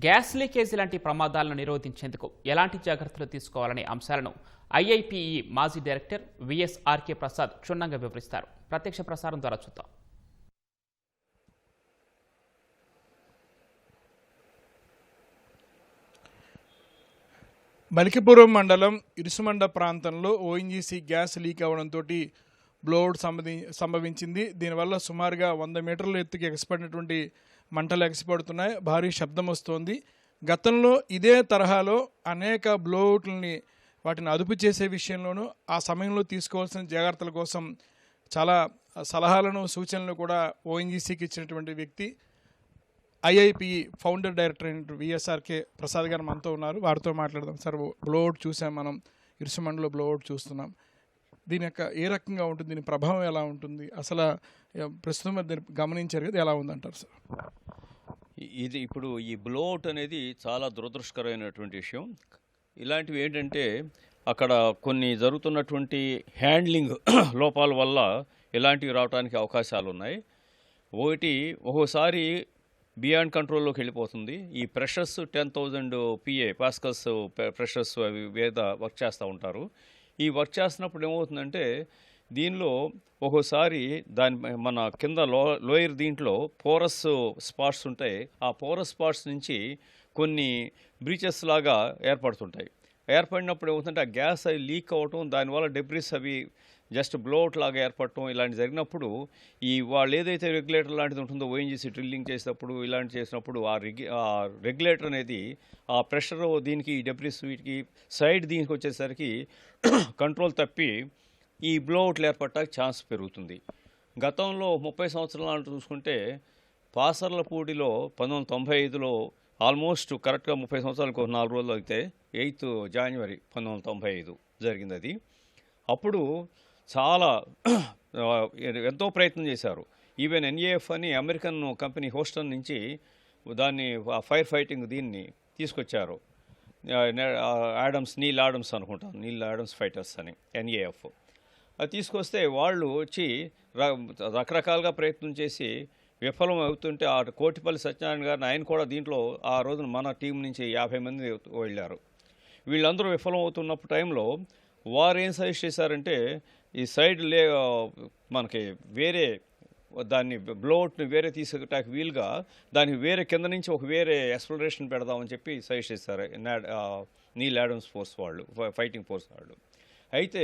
Gas leakage లాంటి ప్రమాదాలను నిరోధించేందుకు ఎలాంటి జాగ్రత్తలు తీసుకోవాలనే అంశాలను ఐఐపిఈ మాజీ డైరెక్టర్ విఎస్ఆర్కే ప్రసాద్ క్షుణ్ణంగా వివరిస్తారు. ప్రత్యక్ష ప్రసారం ద్వారా చూద్దాం. మలికిపురం మండలం ఇరుసుమండ ప్రాంతంలో ఓఎన్జీసీ గ్యాస్ లీక్ అవడంతో బ్లోఅవుట్ సంభవించింది. దీనివల్ల సుమారుగా 100 మీటర్ల ఎత్తుకి ఎగసిపడినటువంటి మంటలు ఎగసిపడుతున్నాయి. భారీ శబ్దం వస్తోంది. గతంలో ఇదే తరహాలో అనేక బ్లోఅవుట్లని వాటిని అదుపు చేసే విషయంలోనూ ఆ సమయంలో తీసుకోవాల్సిన జాగ్రత్తల కోసం చాలా సలహాలను సూచనలు కూడా ఓఎన్జీసీకి ఇచ్చినటువంటి వ్యక్తి ఐఐపిఈ ఫౌండర్ డైరెక్టర్ అయిన విఎస్ఆర్కే ప్రసాద్ గారు మనతో ఉన్నారు. వారితో మాట్లాడదాం. సార్, బ్లోఅవుట్ చూసాం, మనం ఇరుసుమండలో బ్లోఅవుట్ చూస్తున్నాం. దీని యొక్క ఏ రకంగా ఉంటుంది, దీని ప్రభావం ఎలా ఉంటుంది, అసలు ప్రస్తుతం దీన్ని గమనించారు కదా, ఎలా ఉందంటారు సార్? ఇది ఇప్పుడు ఈ బ్లోఅవుట్ అనేది చాలా దురదృష్టకరమైనటువంటి విషయం. ఇలాంటివి ఏంటంటే అక్కడ కొన్ని జరుగుతున్నటువంటి హ్యాండ్లింగ్ లోపాల వల్ల ఇలాంటివి రావడానికి అవకాశాలు ఉన్నాయి. ఒక్కోసారి బియాండ్ కంట్రోల్లోకి వెళ్ళిపోతుంది. ఈ ప్రెషర్స్ 10,000 PA పాస్కల్స్ ప్రెషర్స్ అవి వేద వర్క్ చేస్తూ ఉంటారు. ఈ వర్క్ చేస్తున్నప్పుడు ఏమవుతుందంటే దీనిలో ఒక్కోసారి మన కింద లోయర్ దీంట్లో పోరస్ స్పాట్స్ ఉంటాయి. ఆ పోరస్ స్పాట్స్ నుంచి కొన్ని బ్రీచెస్ లాగా ఏర్పడినప్పుడు ఏమవుతుందంటే ఆ గ్యాస్ అవి లీక్ అవ్వటం, దానివల్ల డెబ్రిస్ అవి జస్ట్ బ్లోఅవుట్ లాగా ఏర్పడటం ఇలాంటి జరిగినప్పుడు వాళ్ళు ఏదైతే రెగ్యులేటర్ లాంటిది ఉంటుందో ఓఎన్జీసీ డ్రిల్లింగ్ చేసినప్పుడు ఇలాంటి చేసినప్పుడు ఆ రెగ్యులేటర్ అనేది ఆ ప్రెషర్ దీనికి డెబ్రిస్ వీటికి సైడ్ దీనికి వచ్చేసరికి కంట్రోల్ తప్పి ఈ బ్లోఅవుట్లు ఏర్పడటానికి ఛాన్స్ పెరుగుతుంది. గతంలో 30 సంవత్సరాలు చూసుకుంటే పాసర్లపూడిలో 1995లో ఆల్మోస్ట్ కరెక్ట్గా 30 సంవత్సరాలకు 4 రోజులు అయితే 8 జనవరి 1995 జరిగింది. అది అప్పుడు చాలా ఎంతో ప్రయత్నం చేశారు. ఈవెన్ ఎన్ఏఎఫ్ అని అమెరికన్ కంపెనీ హోస్టన్ నుంచి దాన్ని ఫైర్ ఫైటింగ్ దీన్ని తీసుకొచ్చారు. నీల్ ఆడమ్స్ అనుకుంటాను, నీల్ ఆడమ్స్ ఫైటర్స్ అని ఎన్ఏఎఫ్ అది తీసుకొస్తే వాళ్ళు వచ్చి రకరకాలుగా ప్రయత్నం చేసి విఫలం అవుతుంటే ఆ కోటిపల్లి సత్యనారాయణ గారిని ఆయన కూడా దీంట్లో ఆ రోజున మన టీం నుంచి 50 మంది వెళ్ళారు. వీళ్ళందరూ విఫలం అవుతున్నప్పుడు టైంలో వారు ఏం సజెస్ట్ చేశారంటే ఈ సైడ్ మనకి వేరే దాన్ని బ్లోఅవుట్ని వేరే తీసుకోవటానికి వీలుగా దానికి వేరే కింద నుంచి ఒక వేరే ఎక్స్ప్లోరేషన్ పెడదామని చెప్పి సజెస్ట్ చేశారు నీల్ ఆడమ్స్ ఫోర్స్ వాళ్ళు, ఫైటింగ్ ఫోర్స్ వాళ్ళు. అయితే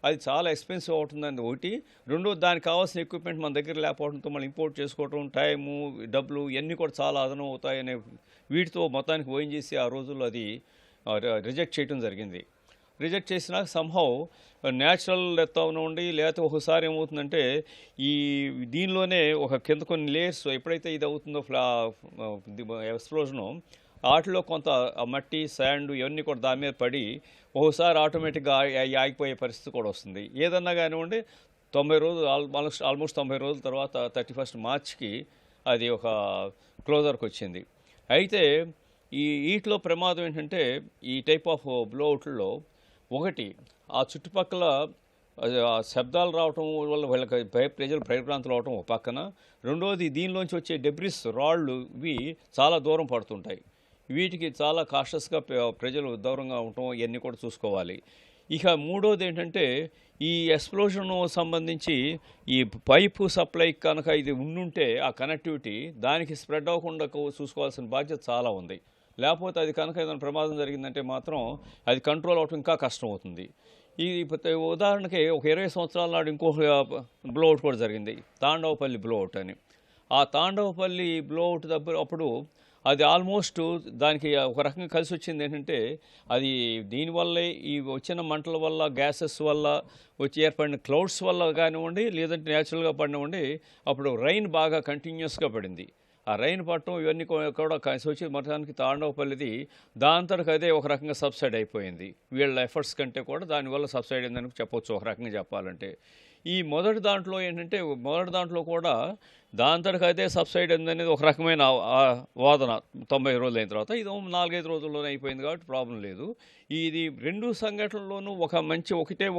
అది చాలా ఎక్స్పెన్సివ్ అవుతుందని ఒకటి, రెండోది దానికి కావాల్సిన ఎక్విప్మెంట్ మన దగ్గర లేకపోవడంతో మళ్ళీ ఇంపోర్ట్ చేసుకోవడం, టైము, డబ్బులు ఇవన్నీ కూడా చాలా అదనం అవుతాయనే వీటితో మొత్తానికి ఓఎన్జీసీ ఆ రోజుల్లో అది రిజెక్ట్ చేయడం జరిగింది. రిజెక్ట్ చేసినా సంహౌ న్యాచురల్ డెత్ అవనండి, లేకపోతే ఒకసారి ఏమవుతుందంటే దీనిలోనే ఒక కింద కొన్ని లేయర్స్ ఎప్పుడైతే ఇది అవుతుందో ఎక్స్ప్లోజను వాటిలో కొంత మట్టి, శాండ్ ఇవన్నీ కూడా దాని మీద పడి ఒకసారి ఆటోమేటిక్గా ఆగిపోయే పరిస్థితి కూడా వస్తుంది. ఏదన్నా కానివ్వండి 90 రోజులు ఆల్మోస్ట్ 90 రోజుల తర్వాత 31 మార్చికి అది ఒక క్లోజర్కి వచ్చింది. అయితే వీటిలో ప్రమాదం ఏంటంటే ఈ టైప్ ఆఫ్ బ్లోఅవుట్లలో ఒకటి ఆ చుట్టుపక్కల శబ్దాలు రావటం వల్ల వీళ్ళకి ప్రజలు భయభ్రాంతులు అవటం ఒక పక్కన, రెండోది దీనిలోంచి వచ్చే డెబ్రిస్ రాళ్ళు ఇవి చాలా దూరం పడుతుంటాయి. వీటికి చాలా కాషస్గా ప్రజలు దూరంగా ఉండటం ఇవన్నీ కూడా చూసుకోవాలి. ఇక మూడోది ఏంటంటే ఈ ఎక్స్ప్లోజన్ సంబంధించి ఈ పైపు సప్లై కనుక ఇది ఉండుంటే ఆ కనెక్టివిటీ దానికి స్ప్రెడ్ అవ్వకుండా చూసుకోవాల్సిన బాధ్యత చాలా ఉంది. లేకపోతే అది కనుక ఏదైనా ప్రమాదం జరిగిందంటే మాత్రం అది కంట్రోల్ అవటం ఇంకా కష్టం అవుతుంది. ఈ ఉదాహరణకి ఒక 20 సంవత్సరాల నాడు ఇంకొక బ్లోఅవుట్ కూడా జరిగింది, తాండవపల్లి బ్లోఅవుట్ అని. ఆ తాండవపల్లి బ్లోఅవుట్ అప్పుడు అది ఆల్మోస్ట్ దానికి ఒక రకంగా కలిసి వచ్చింది ఏంటంటే అది దీనివల్లే ఈ వచ్చిన మంటల వల్ల, గ్యాసెస్ వల్ల వచ్చి ఏర్పడిన క్లౌడ్స్ వల్ల కానివ్వండి, లేదంటే న్యాచురల్గా పడినవ్వండి, అప్పుడు రైన్ బాగా కంటిన్యూస్గా పడింది. ఆ రైన్ పట్టడం ఇవన్నీ కూడా కలిసి వచ్చి మొత్తానికి తాండవపల్లిది దాంతరకు అదే ఒక రకంగా సబ్సైడ్ అయిపోయింది. వీళ్ళ ఎఫర్ట్స్ కంటే కూడా దానివల్ల సబ్సైడ్ అయిందని చెప్పొచ్చు ఒక రకంగా చెప్పాలంటే. ఈ మొదటి దాంట్లో ఏంటంటే కూడా దాంతరకు అదే సబ్సైడ్ అనేది ఒక రకమైన వాదన 90 రోజులు అయిన తర్వాత. ఇది 4-5 రోజుల్లోనే అయిపోయింది కాబట్టి ప్రాబ్లం లేదు. ఇది 2 సంఘటనల్లోనూ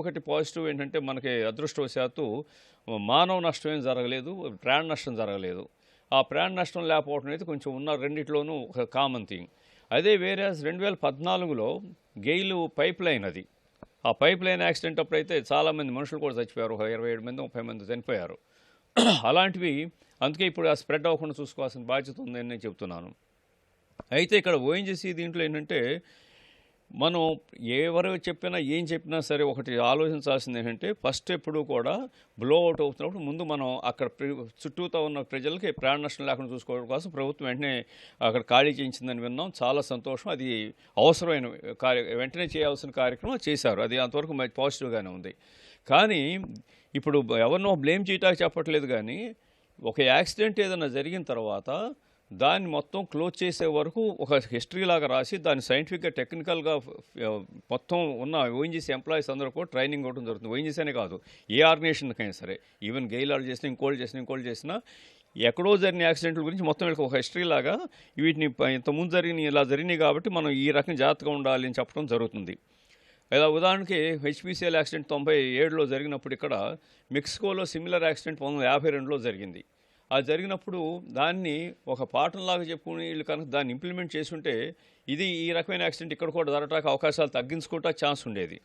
ఒకటి పాజిటివ్ ఏంటంటే మనకి అదృష్టవశాత్తు మానవ నష్టం ఏం జరగలేదు, ప్రాణ నష్టం జరగలేదు. ఆ ప్రాణ నష్టం లేకపోవడం అనేది కొంచెం ఉన్న రెండిట్లోనూ ఒక కామన్ థింగ్. అదే వేరే 2014లో గెయిల్ పైప్ లైన్ అది. ఆ పైప్ లైన్ యాక్సిడెంట్ అప్పుడైతే చాలామంది మనుషులు కూడా చచ్చిపోయారు. ఒక 27 మంది 30 మంది చనిపోయారు. అలాంటివి అందుకే ఇప్పుడు ఆ స్ప్రెడ్ అవ్వకుండా చూసుకోవాల్సిన బాధ్యత ఉందని నేను చెప్తున్నాను. అయితే ఇక్కడ ఓఎన్జీసీ దీంట్లో ఏంటంటే మనం ఎవరు చెప్పినా ఏం చెప్పినా సరే ఒకటి ఆలోచించాల్సింది ఏంటంటే ఫస్ట్ ఎప్పుడు కూడా బ్లో అవుట్ అవుతున్నప్పుడు ముందు మనం అక్కడ చుట్టూతో ఉన్న ప్రజలకి ప్రాణ నష్టం లేకుండా చూసుకోవడం కోసం ప్రభుత్వం వెంటనే అక్కడ ఖాళీ చేయించిందని విన్నాం. చాలా సంతోషం. అది అవసరమైన వెంటనే చేయాల్సిన కార్యక్రమం చేశారు. అది అంతవరకు పాజిటివ్గానే ఉంది. కానీ ఇప్పుడు ఎవరినో బ్లేమ్ చేయటానికి చెప్పట్లేదు, కానీ ఒక యాక్సిడెంట్ ఏదైనా జరిగిన తర్వాత దాన్ని మొత్తం క్లోజ్ చేసే వరకు ఒక హిస్టరీ లాగా రాసి దాన్ని సైంటిఫిక్గా టెక్నికల్గా మొత్తం ఉన్న ఓఎన్జీసీ ఎంప్లాయీస్ అందరూ కూడా ట్రైనింగ్ ఇవ్వడం జరుగుతుంది. ఓఎన్జీసీ అనే కాదు, ఏ ఆర్గనైజేషన్కైనా సరే, ఈవెన్ గెయిలాడు చేసినా ఇంకోళ్ళు చేసినా ఎక్కడో జరిగిన యాక్సిడెంట్ల గురించి మొత్తం వీళ్ళకి ఒక హిస్టరీ లాగా వీటిని ఇంతకుముందు ఇలా జరిగినాయి కాబట్టి మనం ఈ రకంగా జాగ్రత్తగా ఉండాలి అని చెప్పడం జరుగుతుంది. ఇలా ఉదాహరణకి హెచ్పిసిఎల్ యాక్సిడెంట్ 97లో జరిగినప్పుడు ఇక్కడ మెక్సికోలో సిమిలర్ యాక్సిడెంట్ 1952లో జరిగింది. అది జరిగినప్పుడు దాన్ని ఒక పాఠంలాగా చెప్పుకుని వీళ్ళు కనుక దాన్ని ఇంప్లిమెంట్ చేసుంటే ఇది ఈ రకమైన యాక్సిడెంట్ ఇక్కడ కూడా జరగటానికి అవకాశాలు తగ్గించుకోవటానికి ఛాన్స్ ఉండేది.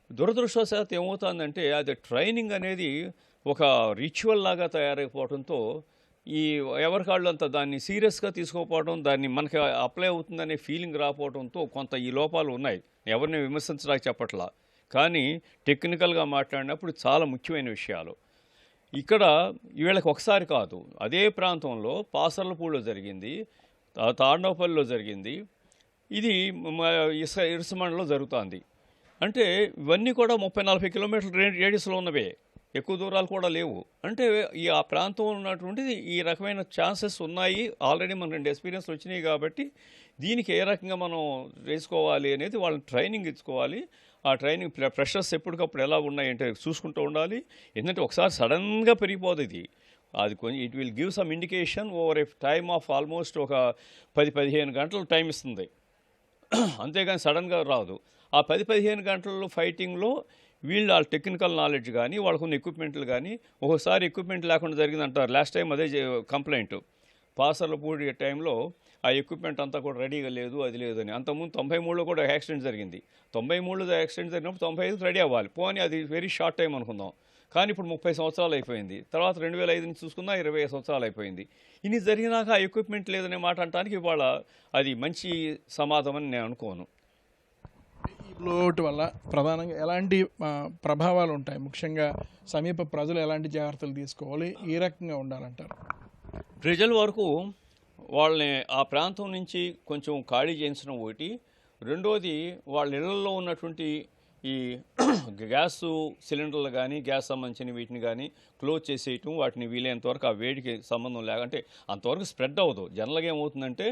దురదృష్టవశాత్తు ఏమవుతుందంటే అది ట్రైనింగ్ అనేది ఒక రిచువల్ లాగా తయారైపోవడంతో ఈ ఎవరికాళ్ళు అంతా దాన్ని సీరియస్గా తీసుకోకపోవడం, దాన్ని మనకి అప్లై అవుతుందనే ఫీలింగ్ రాకపోవడంతో కొంత ఈ లోపాలు ఉన్నాయి. ఎవరిని విమర్శించడానికి చెప్పట్లా, కానీ టెక్నికల్గా మాట్లాడినప్పుడు చాలా ముఖ్యమైన విషయాలు. ఇక్కడ వీళ్ళకి ఒకసారి కాదు, అదే ప్రాంతంలో పాసర్లపూడిలో జరిగింది, తాండవపల్లిలో జరిగింది, ఇది ఇరుసమండలో జరుగుతుంది. అంటే ఇవన్నీ కూడా 30-40 కిలోమీటర్ల రేడియస్లో ఉన్నవే, ఎక్కువ దూరాలు కూడా లేవు. అంటే ఆ ప్రాంతంలో ఉన్నటువంటిది ఈ రకమైన ఛాన్సెస్ ఉన్నాయి. ఆల్రెడీ మన 2 ఎక్స్పీరియన్స్లు వచ్చినాయి కాబట్టి దీనికి ఏ రకంగా మనం వేసుకోవాలి అనేది వాళ్ళని ట్రైనింగ్ ఇచ్చుకోవాలి. ఆ ట్రైనింగ్ ప్రెషర్స్ ఎప్పటికప్పుడు ఎలా ఉన్నాయంటే చూసుకుంటూ ఉండాలి. ఎందుకంటే ఒకసారి సడన్గా పెరిగిపోదు ఇది. అది కొంచెం it will give some indication over a time of almost ఒక 10-15 గంటలు టైం ఇస్తుంది. అంతేగాని సడన్గా రాదు. ఆ 10-15 గంటల్లో ఫైటింగ్లో వీళ్ళు వాళ్ళ టెక్నికల్ నాలెడ్జ్ కానీ వాళ్ళకున్న ఎక్విప్మెంట్లు కానీ ఒక్కోసారి ఎక్విప్మెంట్ లేకుండా జరిగిందంటారు. లాస్ట్ టైం అదే కంప్లైంట్. పాసర్లపూడి టైంలో ఆ ఎక్విప్మెంట్ అంతా కూడా రెడీగా లేదు, అది లేదని. అంతకుముందు 93లో కూడా యాక్సిడెంట్ జరిగింది. 93లో యాక్సిడెంట్ జరిగినప్పుడు 95 రెడీ అవ్వాలి. పోనీ అది వెరీ షార్ట్ టైం అనుకుందాం. కానీ ఇప్పుడు 30 సంవత్సరాలు అయిపోయింది. తర్వాత 2005 నుంచి చూసుకున్నా 25 సంవత్సరాలు అయిపోయింది. ఇన్ని జరిగినాక ఆ ఎక్విప్మెంట్ లేదనే మాట అనడానికి ఇవాళ అది మంచి సమాధానం అని నేను అనుకోను. ఈ బ్లోఅవుట్ వల్ల ప్రధానంగా ఎలాంటి ప్రభావాలు ఉంటాయి? ముఖ్యంగా సమీప ప్రజలు ఎలాంటి జాగ్రత్తలు తీసుకోవాలి, ఏ రకంగా ఉండాలంటారు? ప్రజల వరకు వాళ్ళని ఆ ప్రాంతం నుంచి కొంచెం ఖాళీ చేయించడం ఒకటి. రెండోది వాళ్ళ ఇళ్లలో ఉన్నటువంటి ఈ గ్యాస్ సిలిండర్లు కానీ గ్యాస్ సంబంధించిన వీటిని కానీ క్లోజ్ చేసేయటం, వాటిని వీలైనంతవరకు ఆ వేడికి సంబంధం లేకంటే అంతవరకు స్ప్రెడ్ అవ్వదు. జనరల్గా ఏమవుతుందంటే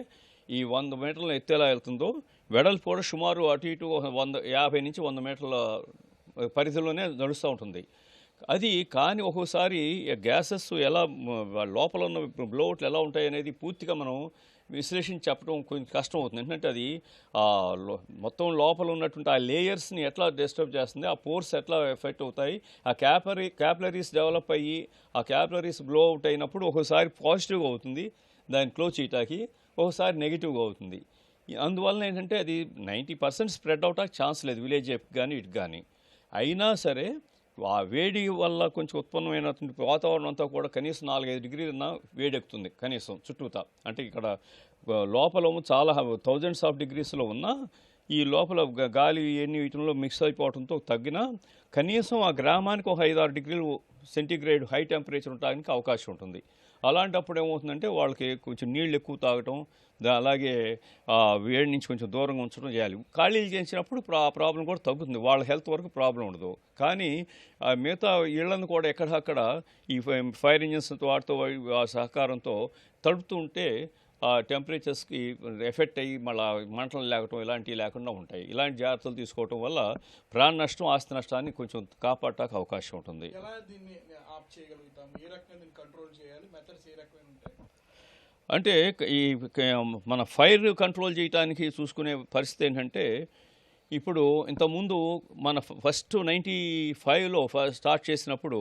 ఈ 100 మీటర్ల ఎత్తేలా వెళ్తుందో వెడల్పు కూడా సుమారు అటు ఇటు 50 నుంచి 100 మీటర్ల పరిధిలోనే నడుస్తూ ఉంటుంది. అది కానీ ఒక్కోసారి గ్యాసెస్ ఎలా లోపల ఉన్న బ్లోఅవుట్లు ఎలా ఉంటాయి అనేది పూర్తిగా మనం విశ్లేషించి చెప్పడం కొంచెం కష్టం అవుతుంది. ఎందుకంటే అది మొత్తం లోపల ఉన్నటువంటి ఆ లేయర్స్ని ఎట్లా డిస్టర్బ్ చేస్తుంది, ఆ పోర్స్ ఎట్లా ఎఫెక్ట్ అవుతాయి, ఆ క్యాపిలరీస్ డెవలప్ అయ్యి ఆ క్యాపిలరీస్ బ్లో అవుట్ అయినప్పుడు ఒక్కోసారి పాజిటివ్గా అవుతుంది దాన్ని క్లోజ్ చేయటానికి, ఒకసారి నెగిటివ్గా అవుతుంది. అందువల్ల ఏంటంటే అది 90% స్ప్రెడ్ అవటానికి ఛాన్స్ లేదు విలేజ్ కానీ ఇటు కానీ. అయినా సరే ఆ వేడి వల్ల కొంచెం ఉత్పన్నమైనటువంటి వాతావరణం అంతా కూడా కనీసం 4-5 డిగ్రీలన్నా వేడెక్కుతుంది కనీసం చుట్టూతా. అంటే ఇక్కడ లోపల చాలా థౌజండ్స్ ఆఫ్ డిగ్రీస్లో ఉన్నా ఈ లోపల గాలి ఎన్ని వీటిలో మిక్స్ అయిపోవడంతో తగ్గినా కనీసం ఆ గ్రామానికి ఒక 5-6 డిగ్రీలు సెంటీగ్రేడ్ హై టెంపరేచర్ ఉండడానికి అవకాశం ఉంటుంది. అలాంటప్పుడు ఏమవుతుందంటే వాళ్ళకి కొంచెం నీళ్ళు ఎక్కువ తాగటం, అలాగే వేడి నుంచి కొంచెం దూరంగా ఉంచడం చేయాలి. ఖాళీలు చేయించినప్పుడు ఆ ప్రాబ్లం కూడా తగ్గుతుంది, వాళ్ళ హెల్త్ వరకు ప్రాబ్లం ఉండదు. కానీ మిగతా ఇళ్లను కూడా ఎక్కడక్కడ ఈ ఫైర్ ఇంజిన్స్ వాటితో ఆ సహకారంతో తడుపుతూ ఉంటే ఆ టెంపరేచర్స్కి ఎఫెక్ట్ అయ్యి మళ్ళీ మంటలు లేకటం ఇలాంటివి లేకుండా ఉంటాయి. ఇలాంటి జాగ్రత్తలు తీసుకోవటం వల్ల ప్రాణ నష్టం, ఆస్తి నష్టాన్ని కొంచెం కాపాడటానికి అవకాశం ఉంటుంది. అంటే ఈ మన ఫైర్ కంట్రోల్ చేయడానికి చూసుకునే పరిస్థితి ఏంటంటే ఇప్పుడు ఇంతకుముందు మన ఫస్ట్ 95లో స్టార్ట్ చేసినప్పుడు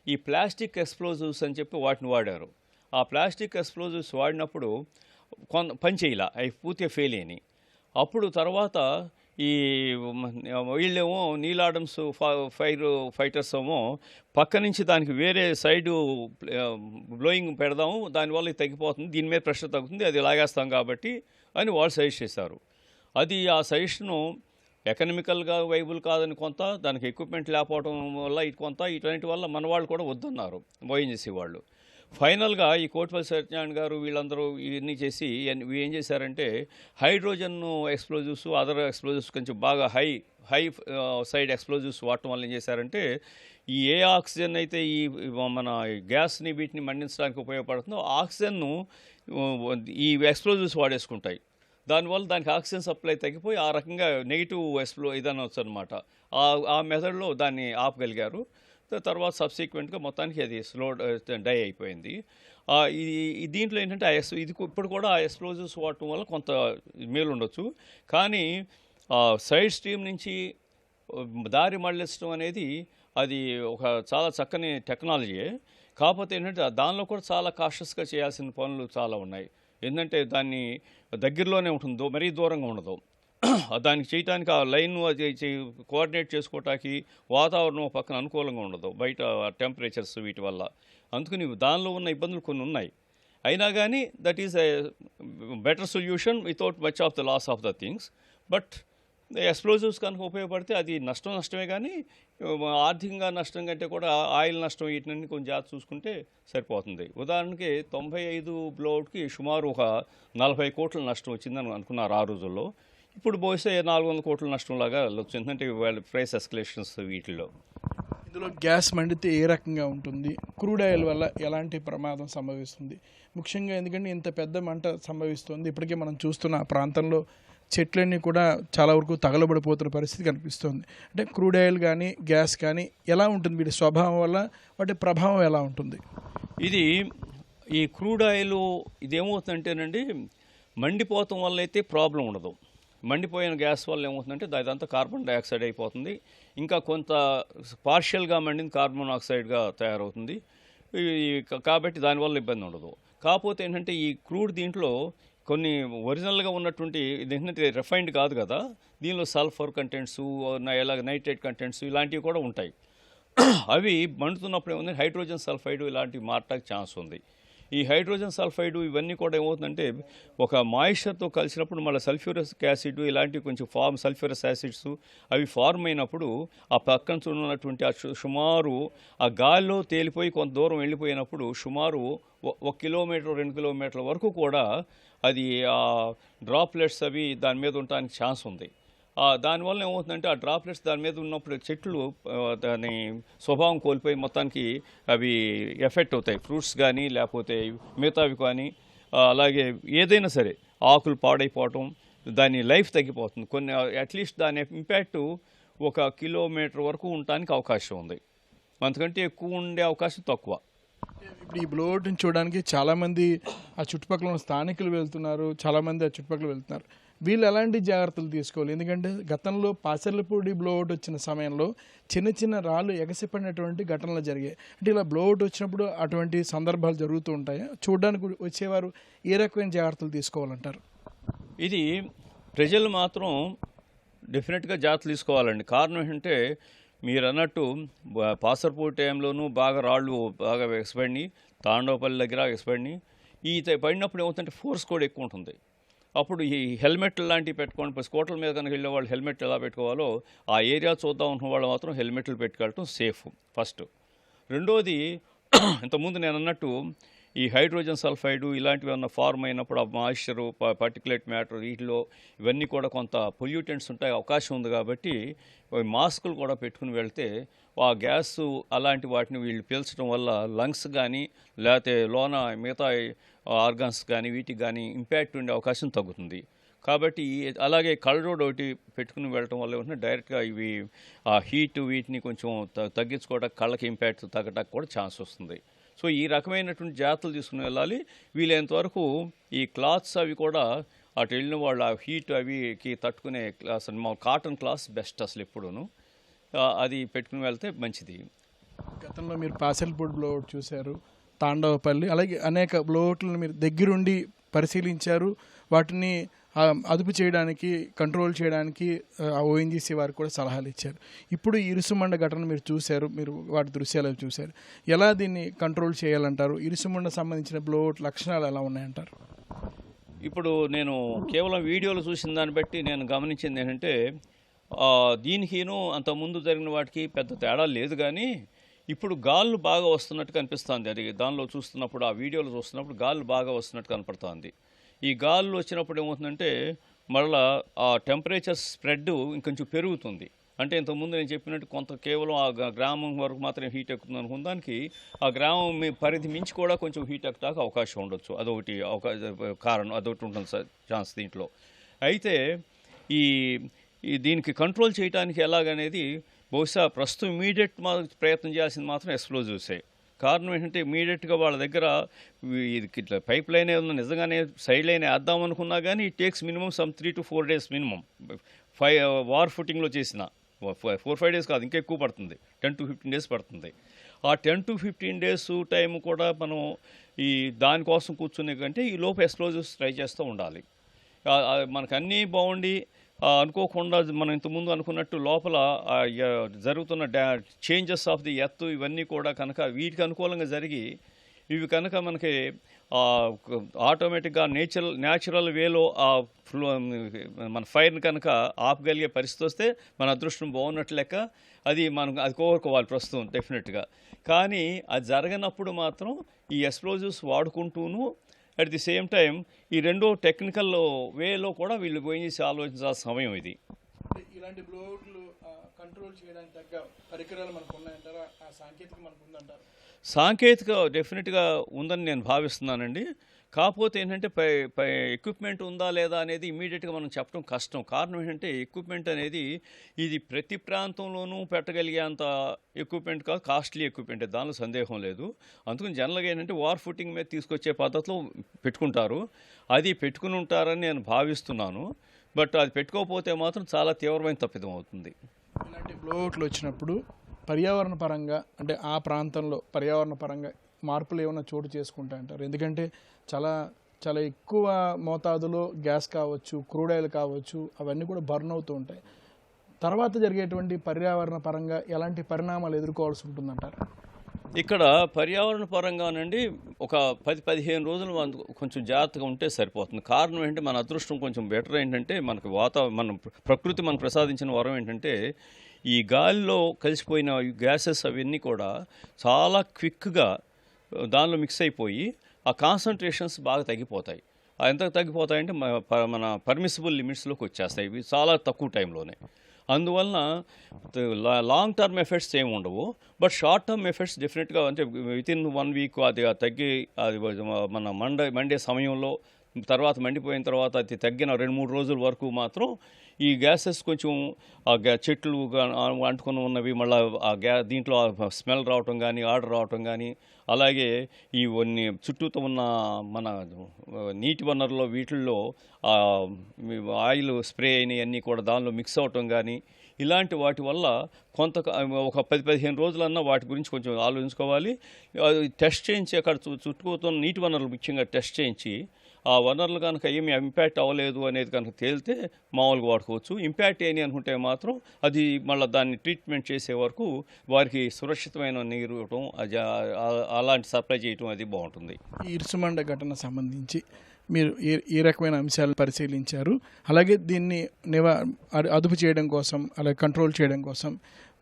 ఈ ప్లాస్టిక్ ఎక్స్ప్లోజివ్స్ అని చెప్పి వాటిని వాడారు. ఆ ప్లాస్టిక్ ఎక్స్ప్లోజివ్స్ వాడినప్పుడు పనిచేయాల, అవి పూర్తిగా ఫెయిల్ అయినాయి. అప్పుడు తర్వాత ఈ వీళ్ళేమో నీల్ ఆడమ్స్ ఫైటర్స్ ఏమో పక్క నుంచి దానికి వేరే సైడు బ్లోయింగ్ పెడదాము, దానివల్ల ఇది తగ్గిపోతుంది, దీని మీద ప్రెషర్ తగ్గుతుంది, అది లాగేస్తాం కాబట్టి అని వాళ్ళు సజెస్ట్ చేశారు. అది ఆ సజెషను ఎకనామికల్గా వైబుల్ కాదని కొంత, దానికి ఎక్విప్మెంట్ లేకపోవడం వల్ల ఇది కొంత, ఇటువంటి వల్ల మన వాళ్ళు కూడా వద్దన్నారు ఓఎన్జీసీ వాళ్ళు. ఫైనల్గా ఈ కోటిపల్లి సత్యనారాయణ గారు వీళ్ళందరూ ఇవన్నీ చేసి ఏం చేశారంటే హైడ్రోజన్ ఎక్స్ప్లోజివ్స్, అదర్ ఎక్స్ప్లోజివ్స్ కొంచెం బాగా హై సైడ్ ఎక్స్ప్లోజివ్స్ వాడటం వల్ల ఏం చేశారంటే ఈ ఏ ఆక్సిజన్ అయితే ఈ మన గ్యాస్ని వీటిని మండించడానికి ఉపయోగపడుతుందో ఆక్సిజన్ను ఈ ఎక్స్ప్లోజివ్స్ వాడేసుకుంటాయి. దానివల్ల దానికి ఆక్సిజన్ సప్లై తగ్గిపోయి ఆ రకంగా నెగిటివ్ ఇదనవచ్చు అనమాట. ఆ మెథడ్లో దాన్ని ఆపగలిగారు. తర్వాత సబ్సిక్వెంట్గా మొత్తానికి అది డై అయిపోయింది. దీంట్లో ఏంటంటే ఇది ఇప్పుడు కూడా ఆ ఎక్స్ప్లోజివ్స్ వాడటం వల్ల కొంత మేలు ఉండొచ్చు. కానీ సైడ్ స్ట్రీమ్ నుంచి దారి మళ్ళించడం అనేది అది ఒక చాలా చక్కని టెక్నాలజీయే. కాకపోతే ఏంటంటే దానిలో కూడా చాలా కాషస్గా చేయాల్సిన పనులు చాలా ఉన్నాయి. ఏంటంటే దాన్ని దగ్గరలోనే ఉంటుందో, మరీ దూరంగా ఉండదు. దానికి చేయటానికి ఆ లైన్ అది కోఆర్డినేట్ చేసుకోవటానికి వాతావరణం పక్కన అనుకూలంగా ఉండదు, బయట టెంపరేచర్స్ వీటి వల్ల. అందుకని దానిలో ఉన్న ఇబ్బందులు కొన్ని ఉన్నాయి. అయినా కానీ that is a better solution without much of the loss of the things. But explosives కనుక ఉపయోగపడితే అది నష్టమే, కానీ ఆర్థికంగా నష్టం కంటే కూడా ఆయిల్ నష్టం వీటిని కొంచెం జాగ్రత్త చూసుకుంటే సరిపోతుంది. ఉదాహరణకి 95 బ్లోఅవుట్కి సుమారు ఒక 40 కోట్ల నష్టం వచ్చిందని అనుకున్నారు ఆ రోజుల్లో. ఇప్పుడు బహుశా 400 కోట్ల నష్టంలాగా వెళ్ళొచ్చు, ఎందుకంటే వాళ్ళ ప్రైస్ ఎస్కలేషన్స్ వీటిల్లో. ఇందులో గ్యాస్ మండితే ఏ రకంగా ఉంటుంది, క్రూడ్ ఆయిల్ వల్ల ఎలాంటి ప్రమాదం సంభవిస్తుంది ముఖ్యంగా, ఎందుకంటే ఇంత పెద్ద మంట సంభవిస్తుంది. ఇప్పటికే మనం చూస్తున్న ఆ ప్రాంతంలో చెట్లన్నీ కూడా చాలా వరకు తగలబడిపోతున్న పరిస్థితి కనిపిస్తుంది. అంటే క్రూడ్ ఆయిల్ కానీ గ్యాస్ కానీ ఎలా ఉంటుంది, వీటి స్వభావం వల్ల వాటి ప్రభావం ఎలా ఉంటుంది? ఈ క్రూడ్ ఆయిల్ ఇదేమవుతుందంటేనండి, మండిపోవటం వల్ల అయితే ప్రాబ్లం ఉండదు. మండిపోయిన గ్యాస్ వల్ల ఏమవుతుందంటే అదంతా కార్బన్ డైఆక్సైడ్ అయిపోతుంది, ఇంకా కొంత పార్షియల్గా మండింది కార్బన్ ఆక్సైడ్గా తయారవుతుంది. కాబట్టి దానివల్ల ఇబ్బంది ఉండదు. కాకపోతే ఏంటంటే ఈ క్రూడ్ దీంట్లో కొన్ని ఒరిజినల్గా ఉన్నటువంటి ఏంటంటే రిఫైన్డ్ కాదు కదా, దీనిలో సల్ఫర్ కంటెంట్స్, ఇలాగ నైట్రేట్ కంటెంట్స్ ఇలాంటివి కూడా ఉంటాయి. అవి మండుతున్నప్పుడు ఏముంది, హైడ్రోజన్ సల్ఫైడ్ ఇలాంటివి మారటానికి ఛాన్స్ ఉంది. ఈ హైడ్రోజన్ సల్ఫైడ్ ఇవన్నీ కూడా ఏమవుతుందంటే ఒక మాయిశ్చర్తో కలిసినప్పుడు మళ్ళీ సల్ఫ్యూరస్ యాసిడ్ ఇలాంటివి కొంచెం సల్ఫ్యూరస్ యాసిడ్స్ అవి ఫార్మ్ అయినప్పుడు ఆ పక్కన ఉన్నటువంటి సుమారు ఆ గాలిలో తేలిపోయి కొంత దూరం వెళ్ళిపోయినప్పుడు సుమారు 1 కిలోమీటర్ 2 కిలోమీటర్ల వరకు కూడా అది ఆ డ్రాప్లెట్స్ అవి దాని మీద ఉండడానికి ఛాన్స్ ఉంది. దానివల్ల ఏమవుతుందంటే ఆ డ్రాప్లెట్స్ దాని మీద ఉన్నప్పుడు చెట్లు దాని స్వభావం కోల్పోయి మొత్తానికి అవి ఎఫెక్ట్ అవుతాయి, ఫ్రూట్స్ కానీ లేకపోతే మిగతావి కానీ. అలాగే ఏదైనా సరే ఆకులు పాడైపోవటం, దాని లైఫ్ తగ్గిపోతుంది. కొన్ని అట్లీస్ట్ దాని ఇంపాక్ట్ 1 కిలోమీటర్ వరకు ఉండటానికి అవకాశం ఉంది, అంతకంటే ఎక్కువ ఉండే అవకాశం తక్కువ. ఇప్పుడు ఈ బ్లోఅవుట్ని చూడడానికి చాలామంది ఆ చుట్టుపక్కల ఉన్న స్థానికులు వెళ్తున్నారు, చాలామంది ఆ చుట్టుపక్కల వెళ్తున్నారు. వీళ్ళు ఎలాంటి జాగ్రత్తలు తీసుకోవాలి? ఎందుకంటే గతంలో పాసర్లపూడి బ్లోఅవుట్ వచ్చిన సమయంలో చిన్న చిన్న రాళ్ళు ఎగసిపడినటువంటి ఘటనలు జరిగాయి. అంటే ఇలా బ్లోఅవుట్ వచ్చినప్పుడు అటువంటి సందర్భాలు జరుగుతూ ఉంటాయి. చూడడానికి వచ్చేవారు ఏ రకమైన జాగ్రత్తలు తీసుకోవాలంటారు? ఇది ప్రజలు మాత్రం డెఫినెట్గా జాగ్రత్తలు తీసుకోవాలండి. కారణం ఏంటంటే మీరు అన్నట్టు పాసర్పూడి టైంలోనూ బాగా రాళ్ళు బాగా ఎగసిపడినాయి, తాండవపల్లి దగ్గర ఎగసిపడినాయి. ఈ పడినప్పుడు ఏమవుతుందంటే ఫోర్స్ కూడా ఎక్కువ ఉంటుంది. అప్పుడు ఈ హెల్మెట్ లాంటివి పెట్టుకోండి, స్కూటర్ల మీద కనుక వెళ్ళే వాళ్ళు హెల్మెట్ ఎలా పెట్టుకోవాలో ఆ ఏరియా చూద్దాం అనుకున్న వాళ్ళు మాత్రం హెల్మెట్లు పెట్టుకెళ్ళటం సేఫ్ ఫస్ట్. రెండోది, ఇంతకుముందు నేను అన్నట్టు ఈ హైడ్రోజన్ సల్ఫైడ్ ఇలాంటివి ఏమన్నా ఫార్మ్ అయినప్పుడు ఆ మాయిశ్చరు, పర్టికులేట్ మ్యాటర్ వీటిలో ఇవన్నీ కూడా కొంత పొల్యూటెంట్స్ ఉంటాయి అవకాశం ఉంది. కాబట్టి మాస్కులు కూడా పెట్టుకుని వెళ్తే ఆ గ్యాస్ అలాంటి వాటిని వీళ్ళు పీల్చడం వల్ల లంగ్స్ కానీ లేకపోతే లోన మిగతా ఆర్గాన్స్ కానీ వీటికి కానీ ఇంపాక్ట్ ఉండే అవకాశం తగ్గుతుంది. కాబట్టి అలాగే కళ్ళజోడు ఒకటి పెట్టుకుని వెళ్ళటం వల్ల ఏమంటే డైరెక్ట్గా ఇవి ఆ హీట్ వీటిని కొంచెం తగ్గించుకోవడానికి కళ్ళకి ఇంపాక్ట్ తగ్గడానికి కూడా ఛాన్స్ వస్తుంది. సో ఈ రకమైనటువంటి జాగ్రత్తలు తీసుకుని వెళ్ళాలి. వీలైనంతవరకు ఈ క్లాత్స్ అవి కూడా అటు వెళ్ళిన వాళ్ళు ఆ హీట్ అవికి తట్టుకునే అసలు మా కాటన్ క్లాత్స్ బెస్ట్ అసలు ఎప్పుడూను, అది పెట్టుకుని వెళ్తే మంచిది. గతంలో మీరు పాసర్లపూడి బ్లోఅవుట్ చూశారు, తాండవపల్లి, అలాగే అనేక బ్లోట్లను మీరు దగ్గరుండి పరిశీలించారు. వాటిని అదుపు చేయడానికి, కంట్రోల్ చేయడానికి ఓఎన్జీసీ వారికి కూడా సలహాలు ఇచ్చారు. ఇప్పుడు ఈ ఇరుసుమండ ఘటన మీరు చూశారు, మీరు వాటి దృశ్యాలు చూశారు. ఎలా దీన్ని కంట్రోల్ చేయాలంటారు? ఇరుసుమండ సంబంధించిన బ్లోట్ లక్షణాలు ఎలా ఉన్నాయంటారు? ఇప్పుడు నేను కేవలం వీడియోలు చూసిన దాన్ని బట్టి నేను గమనించింది ఏంటంటే దీనికిను అంతకుముందు జరిగిన వాటికి పెద్ద తేడా లేదు, కానీ ఇప్పుడు గాళ్ళు బాగా వస్తున్నట్టు కనిపిస్తుంది. అది దానిలో చూస్తున్నప్పుడు, ఆ వీడియోలో చూస్తున్నప్పుడు గాళ్ళు బాగా వస్తున్నట్టు కనపడుతుంది. ఈ గాళ్ళు వచ్చినప్పుడు ఏమవుతుందంటే మళ్ళీ ఆ టెంపరేచర్ స్ప్రెడ్ ఇంకొంచెం పెరుగుతుంది. అంటే ఇంతకుముందు నేను చెప్పినట్టు కొంత కేవలం ఆ గ్రామం వరకు మాత్రమే హీట్ ఎక్కుతుంది అనుకున్న దానికి ఆ గ్రామం పరిధి మించి కూడా కొంచెం హీట్ ఎక్కడానికి అవకాశం ఉండొచ్చు. అదొకటి కారణం, అదొకటి ఉంటుంది ఛాన్స్ దీంట్లో. అయితే ఈ దీనికి కంట్రోల్ చేయడానికి ఎలాగనేది బహుశా ప్రస్తుతం ఇమీడియట్ ప్రయత్నం చేయాల్సింది మాత్రం ఎక్స్ప్లోజివ్సే. కారణం ఏంటంటే ఇమీడియట్గా వాళ్ళ దగ్గర ఇది ఇట్లా పైప్ లైన్ ఏదన్నా నిజంగానే సైడ్ లైన్ వేద్దాం అనుకున్నా కానీ it takes minimum some 3 to 4 days minimum. War ఫుటింగ్లో చేసిన 4-5 days కాదు, ఇంకా ఎక్కువ పడుతుంది, 10 to 15 days పడుతుంది. ఆ 10 to 15 days టైం కూడా మనం దానికోసం కూర్చునే కంటే ఈ లోపు ఎక్స్ప్లోజివ్స్ ట్రై చేస్తూ ఉండాలి. మనకు అన్నీ బాగుండి అనుకోకుండా మనం ఇంతకుముందు అనుకున్నట్టు లోపల జరుగుతున్న చేంజెస్ ఆఫ్ ది ఎర్త్ ఇవన్నీ కూడా కనుక వీటికి అనుకూలంగా జరిగి ఇవి కనుక మనకి ఆటోమేటిక్గా న్యాచురల్ వేలో మన ఫైర్ని కనుక ఆపగలిగే పరిస్థితి వస్తే మన అదృష్టం బాగున్నట్లు లెక్క. అది కోరుకోవాలి ప్రస్తుతం డెఫినెట్గా. కానీ అది జరగనప్పుడు మాత్రం ఈ ఎక్స్ప్లోజివ్స్ వాడుకుంటూను అట్ ది సేమ్ టైం ఈ రెండో టెక్నికల్ వేలో కూడా వీళ్ళు పోయి ఆలోచించాల్సిన సమయం ఇది. ఇలాంటి బ్లోట్లు కంట్రోల్ చేయడానికి తగ్గ పరికరాలు మనకు ఉన్నాయంటారా? ఆ సాంకేతిక మనకు ఉందంటారా? సాంకేతిక డెఫినెట్గా ఉందని నేను భావిస్తున్నానండి. కాకపోతే ఏంటంటే ఎక్విప్మెంట్ ఉందా లేదా అనేది ఇమీడియట్గా మనం చెప్పడం కష్టం. కారణం ఏంటంటే ఎక్విప్మెంట్ అనేది ఇది ప్రతి ప్రాంతంలోనూ పెట్టగలిగేంత ఎక్విప్మెంట్ కాదు, కాస్ట్లీ ఎక్విప్మెంట్, దానిలో సందేహం లేదు. అందుకని జనరల్గా ఏంటంటే వార్ ఫుటింగ్ మీద తీసుకొచ్చే పద్ధతిలో పెట్టుకుంటారు. అది పెట్టుకుని ఉంటారని నేను భావిస్తున్నాను. బట్ అది పెట్టుకోకపోతే మాత్రం చాలా తీవ్రమైన తప్పిదం అవుతుంది. ఇలాంటి బ్లోట్లు వచ్చినప్పుడు పర్యావరణ పరంగా, అంటే ఆ ప్రాంతంలో పర్యావరణ పరంగా మార్పులు ఏమైనా చోటు చేసుకుంటా అంటారు? ఎందుకంటే చాలా చాలా ఎక్కువ మోతాదులో గ్యాస్ కావచ్చు, క్రూడ్ ఆయిల్ కావచ్చు, అవన్నీ కూడా బర్న్ అవుతూ ఉంటాయి. తర్వాత జరిగేటువంటి పర్యావరణ పరంగా ఎలాంటి పరిణామాలు ఎదుర్కోవాల్సి ఉంటుందంటారు? ఇక్కడ పర్యావరణ పరంగానండి ఒక 10-15 రోజులు కొంచెం జాగ్రత్తగా ఉంటే సరిపోతుంది. కారణం ఏంటంటే మన అదృష్టం కొంచెం బెటర్ ఏంటంటే మన ప్రకృతి మనకు ప్రసాదించిన వరం ఏంటంటే ఈ గాలిలో కలిసిపోయిన గ్యాసెస్ అవన్నీ కూడా చాలా క్విక్గా దానిలో మిక్స్ అయిపోయి ఆ కాన్సన్ట్రేషన్స్ బాగా తగ్గిపోతాయి. ఎంత తగ్గిపోతాయంటే మన పర్మిసిబుల్ లిమిట్స్లోకి వచ్చేస్తాయి ఇవి చాలా తక్కువ టైంలోనే. అందువలన లాంగ్ టర్మ్ ఎఫెక్ట్స్ ఏమి ఉండవు. బట్ షార్ట్ టర్మ్ ఎఫెక్ట్స్ డెఫినెట్గా, అంటే వితిన్ 1 week అది తగ్గి అది మన మండే సమయంలో తర్వాత మండిపోయిన తర్వాత అది తగ్గిన 2-3 రోజుల వరకు మాత్రం ఈ గ్యాసెస్ కొంచెం చెట్లు అంటుకొని ఉన్నవి మళ్ళీ దీంట్లో స్మెల్ రావటం కానీ, ఆర్డర్ రావటం కానీ, అలాగే ఇవన్నీ చుట్టూతో ఉన్న మన నీటి వనరులో వీటిల్లో ఆయిల్ స్ప్రే అయినవన్నీ కూడా దానిలో మిక్స్ అవటం కానీ, ఇలాంటి వాటి వల్ల ఒక 10-15 రోజులన్నా వాటి గురించి కొంచెం ఆలోచించుకోవాలి. టెస్ట్ చేయించి అక్కడ చుట్టుకుతున్న నీటి వనరులు ముఖ్యంగా టెస్ట్ చేయించి ఆ వనరులు కనుక ఏమి ఇంపాక్ట్ అవ్వలేదు అనేది కనుక తేలితే మామూలుగా వాడుకోవచ్చు. ఇంపాక్ట్ అయ్యి అనుకుంటే మాత్రం అది మళ్ళీ దాన్ని ట్రీట్మెంట్ చేసే వరకు వారికి సురక్షితమైన నీరు ఇవ్వటం, అలాంటి సప్లై చేయటం అది బాగుంటుంది. ఈ ఇరుసుమండ ఘటన సంబంధించి మీరు ఏ రకమైన అంశాలను పరిశీలించారు? అలాగే దీన్ని అదుపు చేయడం కోసం, అలాగే కంట్రోల్ చేయడం కోసం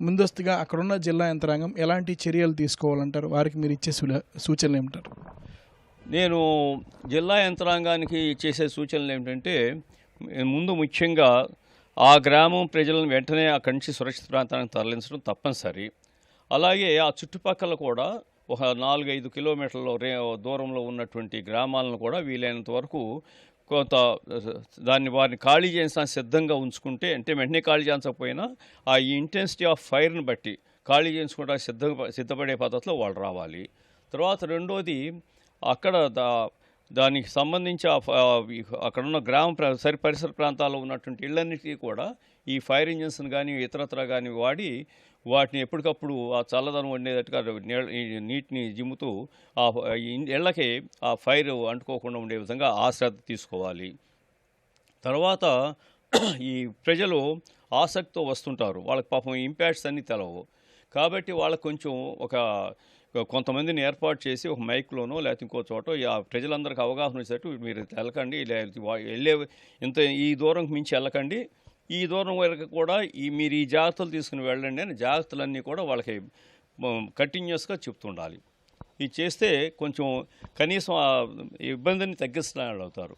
ముందస్తుగా అక్కడున్న జిల్లా యంత్రాంగం ఎలాంటి చర్యలు తీసుకోవాలంటారు? వారికి మీరు ఇచ్చే సూచనలు ఏమిటారు? నేను జిల్లా యంత్రాంగానికి చేసే సూచనలు ఏమిటంటే ముందు ముఖ్యంగా ఆ గ్రామం ప్రజలను వెంటనే అక్కడి నుంచి సురక్షిత ప్రాంతానికి తరలించడం తప్పనిసరి. అలాగే ఆ చుట్టుపక్కల కూడా ఒక 4-5 కిలోమీటర్ల దూరంలో ఉన్నటువంటి గ్రామాలను కూడా వీలైనంత వరకు కొంత వారిని ఖాళీ చేయించడానికి సిద్ధంగా ఉంచుకుంటే, అంటే వెంటనే ఖాళీ చేయించకపోయినా ఆ ఇంటెన్సిటీ ఆఫ్ ఫైర్ని బట్టి ఖాళీ చేయించుకోవడానికి సిద్ధపడే పద్ధతిలో వాళ్ళు రావాలి. తర్వాత రెండోది అక్కడ దానికి సంబంధించి అక్కడున్న పరిసర ప్రాంతాల్లో ఉన్నటువంటి ఇళ్ళన్నిటికీ కూడా ఈ ఫైర్ ఇంజిన్స్ని కానీ ఇతరత్ర కానీ వాడి వాటిని ఎప్పటికప్పుడు ఆ చల్లదనం ఉండేటట్టుగా ఈ నీటిని జిమ్ముతూ ఆ ఇళ్ళకి ఆ ఫైర్ అంటుకోకుండా ఉండే విధంగా ఆ శ్రద్ధ తీసుకోవాలి. తర్వాత ఈ ప్రజలు ఆసక్తితో వస్తుంటారు, వాళ్ళకి పాపం ఇంపాక్ట్స్ అన్నీ తెలవు. కాబట్టి వాళ్ళకు కొంచెం కొంతమందిని ఏర్పాటు చేసి ఒక మైక్లోనో లేకపోతే ఇంకో చోట ఆ ప్రజలందరికీ అవగాహన వచ్చేటట్టు మీరు వెళ్ళకండి, వెళ్ళే ఈ దూరం మించి వెళ్ళకండి, ఈ దూరం వరకు కూడా మీరు ఈ జాగ్రత్తలు తీసుకుని వెళ్ళండి అని జాగ్రత్తలన్నీ కూడా వాళ్ళకి కంటిన్యూస్గా చెప్తుండాలి. ఇది చేస్తే కొంచెం కనీసం ఆ ఇబ్బందిని తగ్గిస్తున్న వాళ్ళు అవుతారు.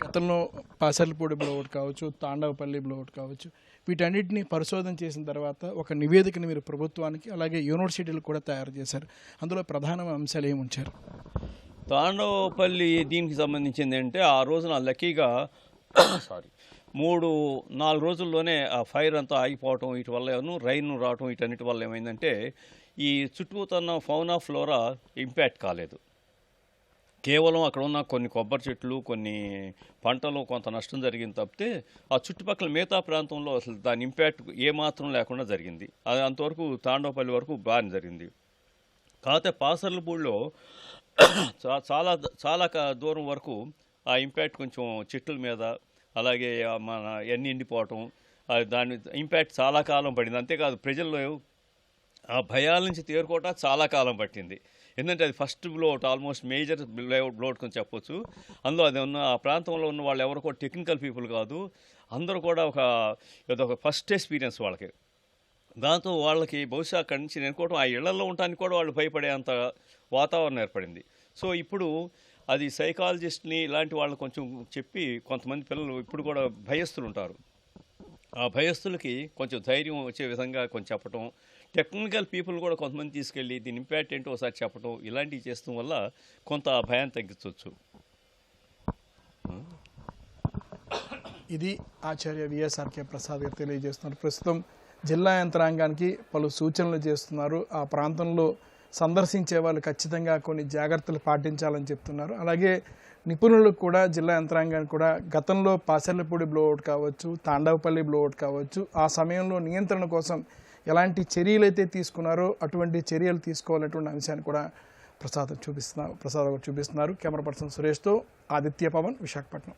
గతంలో పాసర్లపూడి బ్లోఅవుట్ కావచ్చు, తాండవపల్లి బ్లోఅవుట్ కావచ్చు, వీటన్నిటిని పరిశోధన చేసిన తర్వాత ఒక నివేదికను మీరు ప్రభుత్వానికి అలాగే యూనివర్సిటీలు కూడా తయారు చేశారు. అందులో ప్రధాన అంశాలు ఏమి ఉంచారు? తాండవపల్లి దీనికి సంబంధించింది అంటే ఆ రోజున లక్కీగా 3-4 రోజుల్లోనే ఆ ఫైర్ అంతా ఆగిపోవటం, వీటి వల్ల రైన్ రావటం, వీటన్నిటి వల్ల ఏమైందంటే ఈ చుట్టుపక్కల ఫౌనా ఫ్లోరా ఇంపాక్ట్ కాలేదు. కేవలం అక్కడ ఉన్న కొన్ని కొబ్బరి చెట్లు, కొన్ని పంటలు కొంత నష్టం జరిగింది తప్పితే ఆ చుట్టుపక్కల మిగతా ప్రాంతంలో అసలు దాని ఇంపాక్ట్ ఏమాత్రం లేకుండా జరిగింది. అది అంతవరకు తాండవపల్లి వరకు బాగానే జరిగింది. కాకపోతే పాసర్లపూడిలో చాలా చాలా దూరం వరకు ఆ ఇంపాక్ట్ కొంచెం చెట్ల మీద, అలాగే మన ఎన్ని ఎండిపోవటం, దాని ఇంపాక్ట్ చాలా కాలం పడింది. అంతేకాదు ప్రజల్లో ఆ భయాల నుంచి తేరుకోవటం చాలా కాలం పట్టింది. ఎందుకంటే అది first blowout, almost major blowout అని చెప్పొచ్చు. అందులో అది ఆ ప్రాంతంలో ఉన్న వాళ్ళు ఎవరు కూడా టెక్నికల్ పీపుల్ కాదు, అందరూ కూడా ఇదొక ఫస్ట్ ఎక్స్పీరియన్స్ వాళ్ళకి. దాంతో వాళ్ళకి బహుశా అక్కడి నుంచి నేనుకోవటం ఆ ఇళ్లలో ఉండటానికి కూడా వాళ్ళు భయపడేంత వాతావరణం ఏర్పడింది. సో ఇప్పుడు అది సైకాలజిస్ట్ని ఇలాంటి వాళ్ళు కొంచెం చెప్పి, కొంతమంది పిల్లలు ఇప్పుడు కూడా భయస్థులు ఉంటారు, ఆ భయస్థులకి కొంచెం ధైర్యం వచ్చే విధంగా కొంచెం చెప్పటం, టెక్నికల్ పీపుల్ కూడా కొంతమంది తీసుకెళ్ళి దీని ఇంపాక్ట్ ఏంటో ఒకసారి చెప్పటం, ఇలాంటివి చేస్తాం వల్ల కొంత భయాన్ని తగ్గించవచ్చు. ఇది ఆచార్య విఎస్ఆర్కే ప్రసాద్ గారు తెలియజేస్తున్నారు. ప్రస్తుతం జిల్లా యంత్రాంగానికి పలు సూచనలు చేస్తున్నారు. ఆ ప్రాంతంలో సందర్శించే వాళ్ళు ఖచ్చితంగా కొన్ని జాగ్రత్తలు పాటించాలని చెప్తున్నారు. అలాగే నిపుణులకు కూడా, జిల్లా యంత్రాంగానికి కూడా గతంలో పాసర్లపూడి బ్లోఅవుట్ కావచ్చు, తాండవపల్లి బ్లోఅవుట్ కావచ్చు, ఆ సమయంలో నియంత్రణ కోసం ఎలాంటి చర్యలు అయితే తీసుకున్నారో అటువంటి చర్యలు తీసుకోవాలనేటువంటి అంశాన్ని కూడా ప్రసాద్ చూపిస్తున్నారు. కెమెరా పర్సన్ సురేష్తో ఆదిత్య పవన్, విశాఖపట్నం.